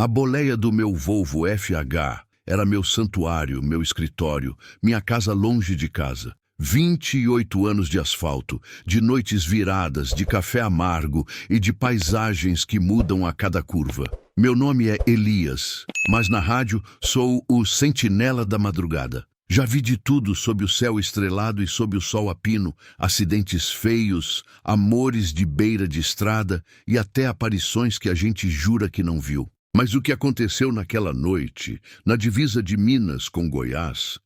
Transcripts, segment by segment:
A boleia do meu Volvo FH era meu santuário, meu escritório, minha casa longe de casa. 28 anos de asfalto, de noites viradas, de café amargo e de paisagens que mudam a cada curva. Meu nome é Elias, mas na rádio sou o sentinela da madrugada. Já vi de tudo sob o céu estrelado e sob o sol a pino, acidentes feios, amores de beira de estrada e até aparições que a gente jura que não viu. Mas o que aconteceu naquela noite, na divisa de Minas com Goiás,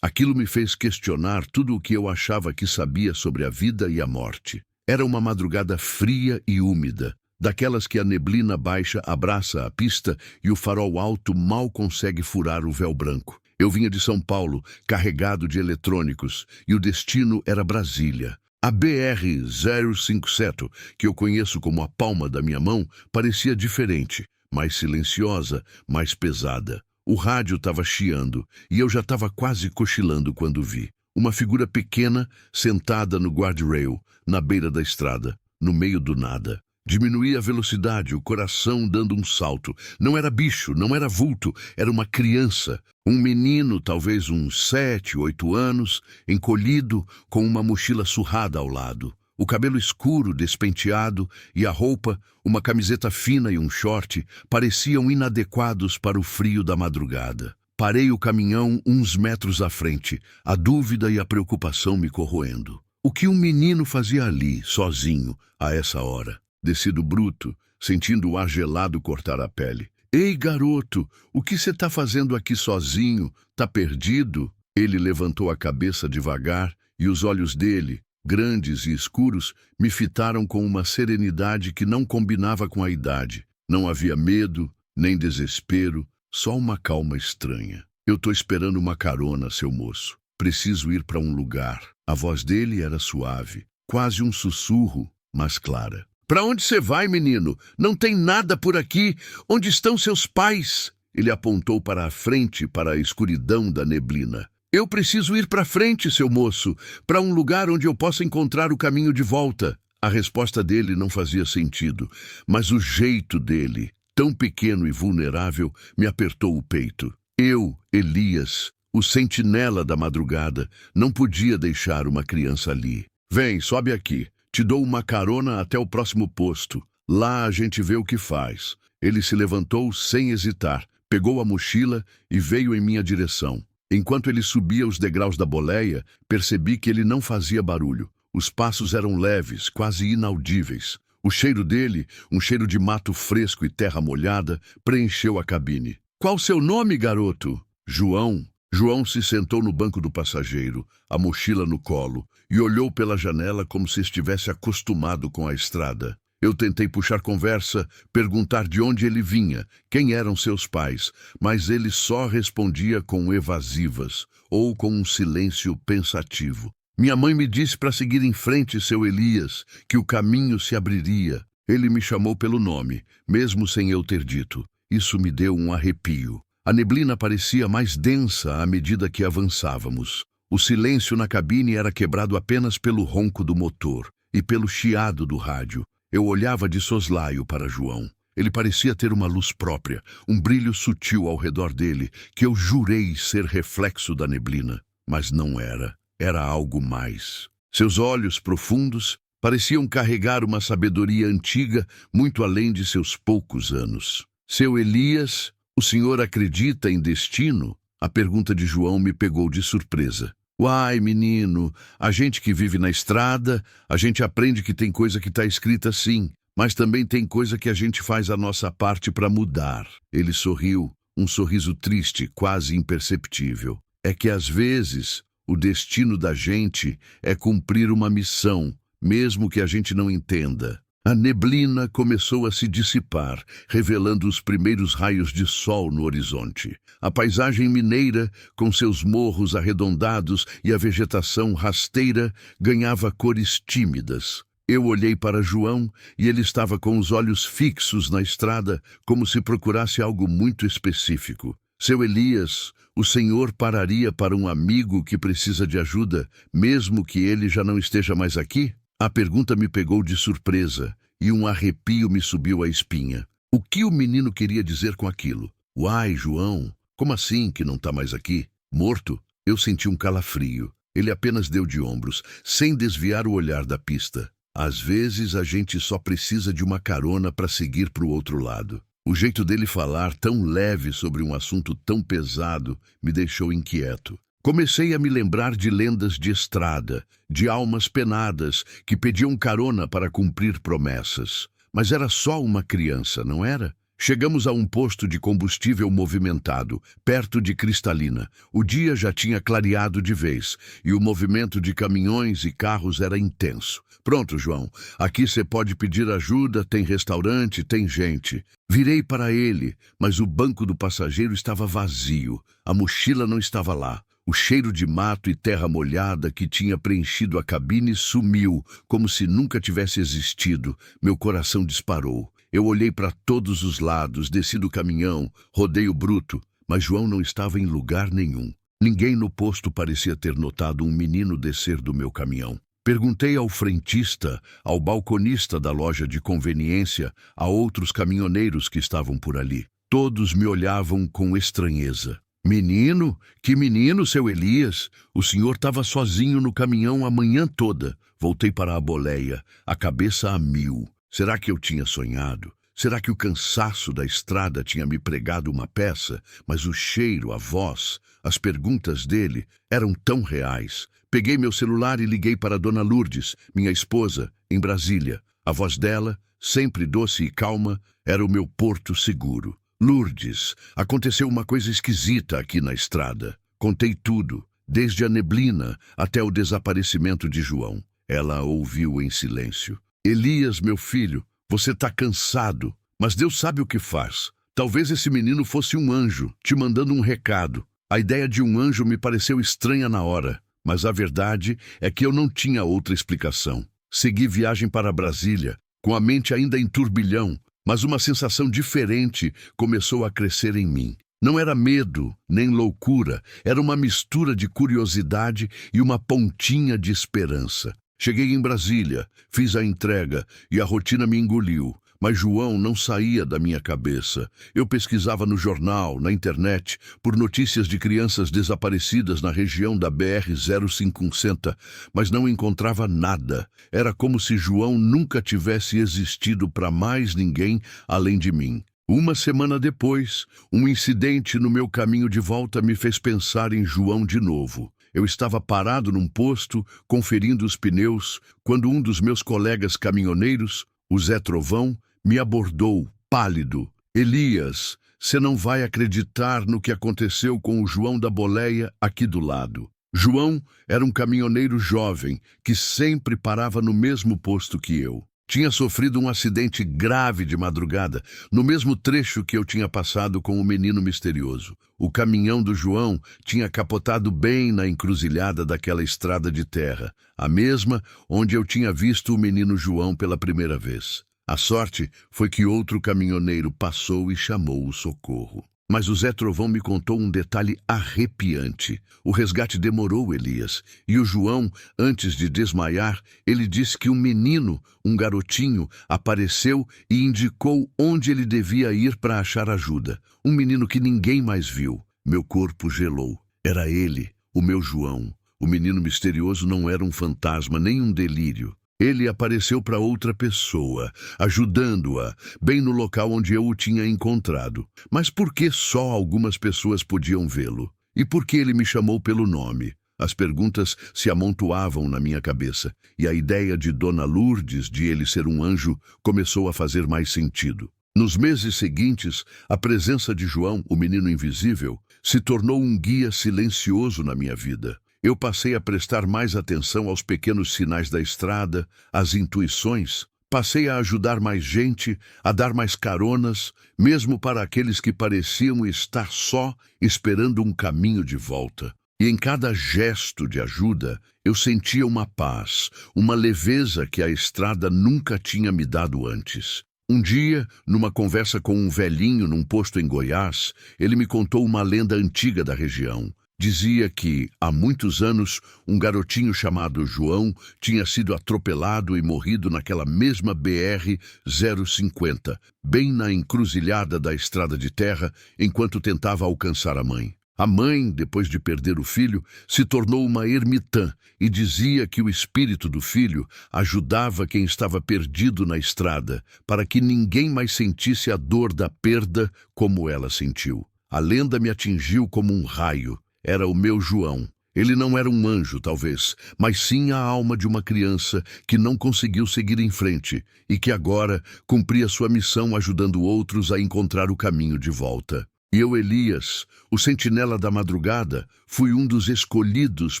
aquilo me fez questionar tudo o que eu achava que sabia sobre a vida e a morte. Era uma madrugada fria e úmida, daquelas que a neblina baixa abraça a pista e o farol alto mal consegue furar o véu branco. Eu vinha de São Paulo, carregado de eletrônicos, e o destino era Brasília. A BR-057, que eu conheço como a palma da minha mão, parecia diferente, mais silenciosa, mais pesada. O rádio estava chiando, e eu já estava quase cochilando quando vi. Uma figura pequena, sentada no guardrail, na beira da estrada, no meio do nada. Diminuí a velocidade, o coração dando um salto. Não era bicho, não era vulto, era uma criança. Um menino, talvez uns 7, 8 anos, encolhido, com uma mochila surrada ao lado. O cabelo escuro, despenteado, e a roupa, uma camiseta fina e um short, pareciam inadequados para o frio da madrugada. Parei o caminhão uns metros à frente, a dúvida e a preocupação me corroendo. O que um menino fazia ali, sozinho, a essa hora? Desci do bruto, sentindo o ar gelado cortar a pele. Ei, garoto, o que você tá fazendo aqui sozinho? Tá perdido? Ele levantou a cabeça devagar e os olhos dele, grandes e escuros, me fitaram com uma serenidade que não combinava com a idade. Não havia medo, nem desespero, só uma calma estranha. Eu tô esperando uma carona, seu moço. Preciso ir para um lugar. A voz dele era suave, quase um sussurro, mas clara. Para onde você vai, menino? Não tem nada por aqui. Onde estão seus pais? Ele apontou para a frente, para a escuridão da neblina. Eu preciso ir para frente, seu moço, para um lugar onde eu possa encontrar o caminho de volta. A resposta dele não fazia sentido, mas o jeito dele, tão pequeno e vulnerável, me apertou o peito. Eu, Elias, o sentinela da madrugada, não podia deixar uma criança ali. Vem, sobe aqui. Te dou uma carona até o próximo posto. Lá a gente vê o que faz. Ele se levantou sem hesitar, pegou a mochila e veio em minha direção. Enquanto ele subia os degraus da boleia, percebi que ele não fazia barulho. Os passos eram leves, quase inaudíveis. O cheiro dele, um cheiro de mato fresco e terra molhada, preencheu a cabine. Qual seu nome, garoto? João. João se sentou no banco do passageiro, a mochila no colo, e olhou pela janela como se estivesse acostumado com a estrada. Eu tentei puxar conversa, perguntar de onde ele vinha, quem eram seus pais, mas ele só respondia com evasivas, ou com um silêncio pensativo. Minha mãe me disse para seguir em frente, seu Elias, que o caminho se abriria. Ele me chamou pelo nome, mesmo sem eu ter dito. Isso me deu um arrepio. A neblina parecia mais densa à medida que avançávamos. O silêncio na cabine era quebrado apenas pelo ronco do motor e pelo chiado do rádio. Eu olhava de soslaio para João. Ele parecia ter uma luz própria, um brilho sutil ao redor dele, que eu jurei ser reflexo da neblina. Mas não era. Era algo mais. Seus olhos profundos pareciam carregar uma sabedoria antiga muito além de seus poucos anos. Seu Elias... O senhor acredita em destino? A pergunta de João me pegou de surpresa. Uai, menino, a gente que vive na estrada, a gente aprende que tem coisa que está escrita assim, mas também tem coisa que a gente faz a nossa parte para mudar. Ele sorriu, um sorriso triste, quase imperceptível. É que às vezes o destino da gente é cumprir uma missão, mesmo que a gente não entenda. A neblina começou a se dissipar, revelando os primeiros raios de sol no horizonte. A paisagem mineira, com seus morros arredondados e a vegetação rasteira, ganhava cores tímidas. Eu olhei para João e ele estava com os olhos fixos na estrada, como se procurasse algo muito específico. Seu Elias, o senhor pararia para um amigo que precisa de ajuda, mesmo que ele já não esteja mais aqui? A pergunta me pegou de surpresa e um arrepio me subiu à espinha. O que o menino queria dizer com aquilo? Uai, João, como assim que não tá mais aqui? Morto? Eu senti um calafrio. Ele apenas deu de ombros, sem desviar o olhar da pista. Às vezes a gente só precisa de uma carona para seguir para o outro lado. O jeito dele falar, tão leve sobre um assunto tão pesado, me deixou inquieto. Comecei a me lembrar de lendas de estrada, de almas penadas que pediam carona para cumprir promessas. Mas era só uma criança, não era? Chegamos a um posto de combustível movimentado, perto de Cristalina. O dia já tinha clareado de vez, e o movimento de caminhões e carros era intenso. Pronto, João, aqui você pode pedir ajuda, tem restaurante, tem gente. Virei para ele, mas o banco do passageiro estava vazio. A mochila não estava lá. O cheiro de mato e terra molhada que tinha preenchido a cabine sumiu, como se nunca tivesse existido. Meu coração disparou. Eu olhei para todos os lados, desci do caminhão, rodei o bruto, mas João não estava em lugar nenhum. Ninguém no posto parecia ter notado um menino descer do meu caminhão. Perguntei ao frentista, ao balconista da loja de conveniência, a outros caminhoneiros que estavam por ali. Todos me olhavam com estranheza. Menino? Que menino, seu Elias? O senhor estava sozinho no caminhão a manhã toda. Voltei para a boleia, a cabeça a mil. Será que eu tinha sonhado? Será que o cansaço da estrada tinha me pregado uma peça? Mas o cheiro, a voz, as perguntas dele eram tão reais. Peguei meu celular e liguei para Dona Lourdes, minha esposa, em Brasília. A voz dela, sempre doce e calma, era o meu porto seguro. Lourdes, aconteceu uma coisa esquisita aqui na estrada. Contei tudo, desde a neblina até o desaparecimento de João. Ela ouviu em silêncio. Elias, meu filho, você está cansado, mas Deus sabe o que faz. Talvez esse menino fosse um anjo, te mandando um recado. A ideia de um anjo me pareceu estranha na hora, mas a verdade é que eu não tinha outra explicação. Segui viagem para Brasília, com a mente ainda em turbilhão, mas uma sensação diferente começou a crescer em mim. Não era medo, nem loucura, era uma mistura de curiosidade e uma pontinha de esperança. Cheguei em Brasília, fiz a entrega e a rotina me engoliu, mas João não saía da minha cabeça. Eu pesquisava no jornal, na internet, por notícias de crianças desaparecidas na região da BR-0560, mas não encontrava nada. Era como se João nunca tivesse existido para mais ninguém além de mim. Uma semana depois, um incidente no meu caminho de volta me fez pensar em João de novo. Eu estava parado num posto, conferindo os pneus, quando um dos meus colegas caminhoneiros, o Zé Trovão, me abordou, pálido. Elias, você não vai acreditar no que aconteceu com o João da boleia aqui do lado. João era um caminhoneiro jovem que sempre parava no mesmo posto que eu. Tinha sofrido um acidente grave de madrugada, no mesmo trecho que eu tinha passado com o menino misterioso. O caminhão do João tinha capotado bem na encruzilhada daquela estrada de terra, a mesma onde eu tinha visto o menino João pela primeira vez. A sorte foi que outro caminhoneiro passou e chamou o socorro. Mas o Zé Trovão me contou um detalhe arrepiante. O resgate demorou, Elias, e o João, antes de desmaiar, ele disse que um menino, um garotinho, apareceu e indicou onde ele devia ir para achar ajuda. Um menino que ninguém mais viu. Meu corpo gelou. Era ele, o meu João. O menino misterioso não era um fantasma, nem um delírio. Ele apareceu para outra pessoa, ajudando-a, bem no local onde eu o tinha encontrado. Mas por que só algumas pessoas podiam vê-lo? E por que ele me chamou pelo nome? As perguntas se amontoavam na minha cabeça, e a ideia de Dona Lourdes de ele ser um anjo começou a fazer mais sentido. Nos meses seguintes, a presença de João, o menino invisível, se tornou um guia silencioso na minha vida. Eu passei a prestar mais atenção aos pequenos sinais da estrada, às intuições. Passei a ajudar mais gente, a dar mais caronas, mesmo para aqueles que pareciam estar só, esperando um caminho de volta. E em cada gesto de ajuda, eu sentia uma paz, uma leveza que a estrada nunca tinha me dado antes. Um dia, numa conversa com um velhinho num posto em Goiás, ele me contou uma lenda antiga da região. Dizia que, há muitos anos, um garotinho chamado João tinha sido atropelado e morrido naquela mesma BR-050, bem na encruzilhada da estrada de terra, enquanto tentava alcançar a mãe. A mãe, depois de perder o filho, se tornou uma ermitã e dizia que o espírito do filho ajudava quem estava perdido na estrada, para que ninguém mais sentisse a dor da perda como ela sentiu. A lenda me atingiu como um raio. Era o meu João. Ele não era um anjo, talvez, mas sim a alma de uma criança que não conseguiu seguir em frente e que agora cumpria sua missão ajudando outros a encontrar o caminho de volta. E eu, Elias, o sentinela da madrugada, fui um dos escolhidos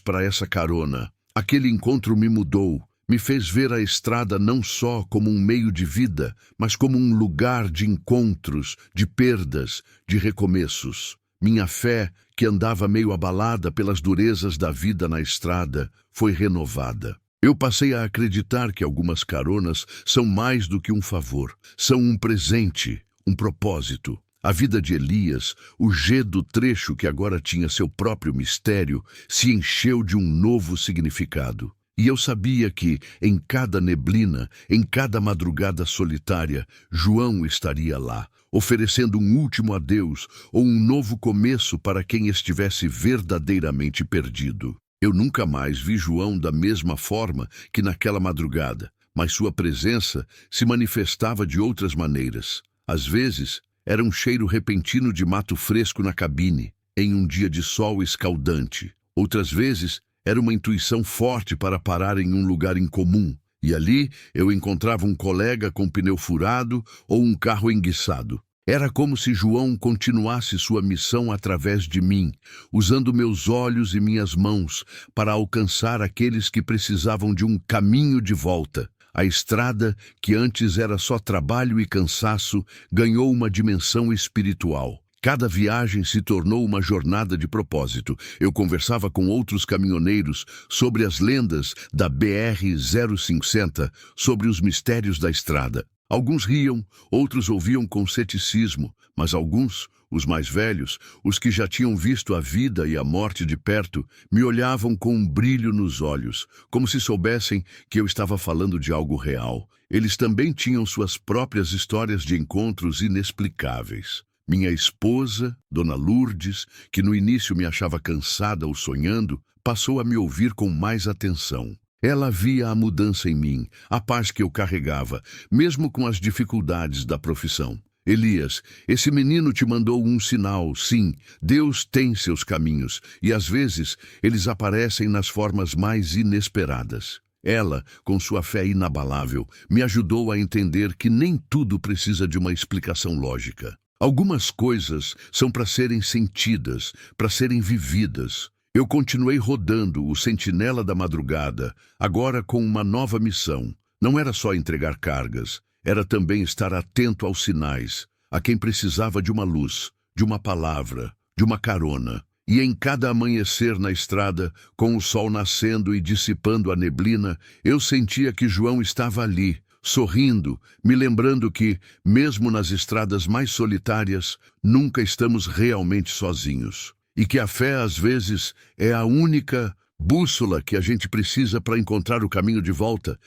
para essa carona. Aquele encontro me mudou, me fez ver a estrada não só como um meio de vida, mas como um lugar de encontros, de perdas, de recomeços. Minha fé, que andava meio abalada pelas durezas da vida na estrada, foi renovada. Eu passei a acreditar que algumas caronas são mais do que um favor, são um presente, um propósito. A vida de Elias, o G do trecho que agora tinha seu próprio mistério, se encheu de um novo significado. E eu sabia que, em cada neblina, em cada madrugada solitária, João estaria lá, oferecendo um último adeus ou um novo começo para quem estivesse verdadeiramente perdido. Eu nunca mais vi João da mesma forma que naquela madrugada, mas sua presença se manifestava de outras maneiras. Às vezes, era um cheiro repentino de mato fresco na cabine, em um dia de sol escaldante. Outras vezes, era uma intuição forte para parar em um lugar incomum, e ali eu encontrava um colega com pneu furado ou um carro enguiçado. Era como se João continuasse sua missão através de mim, usando meus olhos e minhas mãos para alcançar aqueles que precisavam de um caminho de volta. A estrada, que antes era só trabalho e cansaço, ganhou uma dimensão espiritual. Cada viagem se tornou uma jornada de propósito. Eu conversava com outros caminhoneiros sobre as lendas da BR-050, sobre os mistérios da estrada. Alguns riam, outros ouviam com ceticismo, mas alguns, os mais velhos, os que já tinham visto a vida e a morte de perto, me olhavam com um brilho nos olhos, como se soubessem que eu estava falando de algo real. Eles também tinham suas próprias histórias de encontros inexplicáveis. Minha esposa, Dona Lourdes, que no início me achava cansada ou sonhando, passou a me ouvir com mais atenção. Ela via a mudança em mim, a paz que eu carregava, mesmo com as dificuldades da profissão. Elias, esse menino te mandou um sinal, sim, Deus tem seus caminhos, e às vezes eles aparecem nas formas mais inesperadas. Ela, com sua fé inabalável, me ajudou a entender que nem tudo precisa de uma explicação lógica. Algumas coisas são para serem sentidas, para serem vividas. Eu continuei rodando o sentinela da madrugada, agora com uma nova missão. Não era só entregar cargas, era também estar atento aos sinais, a quem precisava de uma luz, de uma palavra, de uma carona. E em cada amanhecer na estrada, com o sol nascendo e dissipando a neblina, eu sentia que João estava ali, sorrindo, me lembrando que, mesmo nas estradas mais solitárias, nunca estamos realmente sozinhos. E que a fé, às vezes, é a única bússola que a gente precisa para encontrar o caminho de volta,